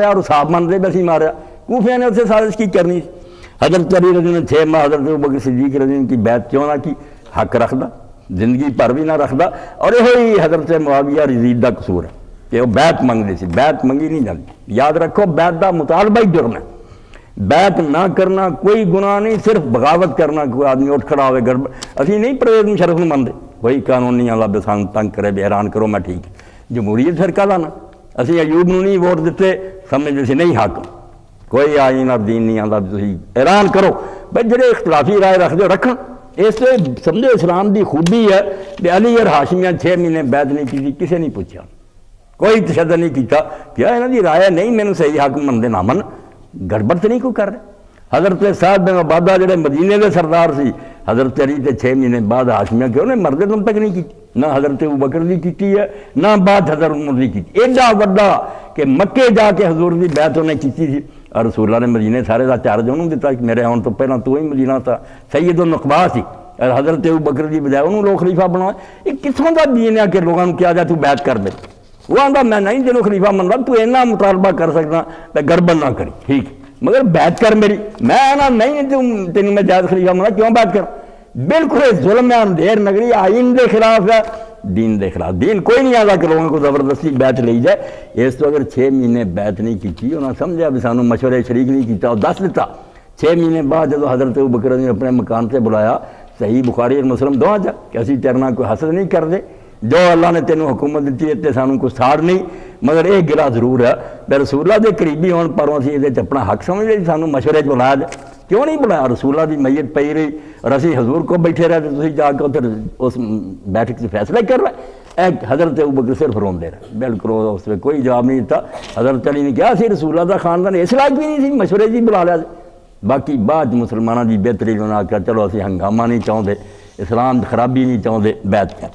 اور صاحب منتے بھی اسی ماریا، کوفیہ نے اسے سازش کی کرنی. حضرت علی رضی اللہ عنہ 6 ماہ حضرت ابوبکر صدیق رضی اللہ عنہ کی بیعت کیوں نہ کی؟ حق رکھدا، زندگی پر بھی نہ رکھدا. اور یہ حضرت معاویہ یزید دا قصور ہے کہ وہ بیعت منگتے سی، بیعت منگی نہیں جاتی. یاد رکھو بیعت دا مطالبہ ہی جرم ہے. بیعت نہ کرنا کوئی گناہ نہیں، صرف بغاوت کرنا. کوئی آدمی اٹھ کھڑا ہوئے گڑبڑ، اسی نہیں پرویز مشرف نوں منتے، وہی قانون نہیں اللہ بسان تنگ کرے بے حیران کرو میں ٹھیک ہے. جمہوریت فرقہ دا نا اسی ایوب نوں نہیں ووٹ دیتے، سمجھتے سی نہیں حق، کوئی آئین اور دین نہیں آتا، تسی اعلان کرو بھائی جڑے اختلافی رائے رکھ دو رکھن. اس لیے سمجھو اسلام دی خوبی ہے کہ علی اور ہاشمیہ 6 مہینے بیعت نہیں کی، کسے نہیں پوچھا، کوئی تشدد نہیں کیتا. کیا انہاں دی رائے نہیں مینوں صحیح حق منتے نہ من، گڑبڑ تو نہیں کوئی کر رہے. حضرت سعد بن عبادہ جڑے مدینے دے سردار سی، حضرت علی تے 6 مہینے بعد ہاشمیہ کیوں نے مرد تم تک نہیں کی، نہ حضرت ابوبکر دی کیتی ہے نہ بعد حضرت عمر دی کیتی. ایڈا وڈا کہ مکے جا کے حضور دی بیعت انہیں کیتی تھی، اور رسول اللہ نے مدینے سارے دا چارج انہوں دیتا کہ میرے آن تو پہلا تو ہی مدینہ تھا، سید النقبا سی، اور حضرت ابوبکر دی بجائے انہوں لوگ خلیفہ بنایا. یہ کتوں دا دین ہے کہ لوگوں کیا جائے تو بیعت کر دے؟ وہ آندا میں نہیں تینوں خلیفہ من رہا، تو اینا مطالبہ کر سکتا تو گڑبڑ نہ کری ٹھیک مگر بیعت کر میری. میں آنا نہیں تینوں میں جائز خلیفہ منا، کیوں بیعت کر؟ بالکل ظلم ہے، اندھیر نگری آئین دے خلاف ہے، دین دے خلاف. دین کوئی نہیں آتا کہ لوگوں کو زبردستی بیعت لے جائے. اس تو اگر 6 مہینے بیعت نہیں کی، انہوں نے سمجھا بھی سانوں مشورے شریک نہیں کیتا اور دس دیتا. 6 مہینے بعد جب حضرت ابوبکر نے اپنے مکان سے بلایا، صحیح بخاری اور مسلم دونوں جا کہ اسی تیرنا کوئی حسد نہیں کر دے، جو اللہ نے تینوں حکومت دیتی ہے تے سانوں کو ساڑ نہیں، مگر ایک گلا ضرور ہے کہ رسول اللہ دے قریبی ہون پروں اسی یہ اپنا حق سمجھ لے سانوں مشورے بلایا دے. کیوں نہیں بلایا؟ رسول اللہ دی میت پئی رہی اور اسی حضور کو بیٹھے رہے تو جا کے ادھر اس بیٹھک سے فیصلہ کر رہے. ایک حضرت ابوبکر صرف روندے رہے، بالکل اس میں کوئی جواب نہیں دیتا. حضرت علی نے کہا سی رسول اللہ دا خاندان اس لائق بھی نہیں سی مشورے جی بلا لیا. باقی بعد مسلمانوں کی بہتری انہوں نے آخیا چلو اسی ہنگامہ نہیں چاہتے، اسلام خرابی نہیں چاہتے، بیعت کر.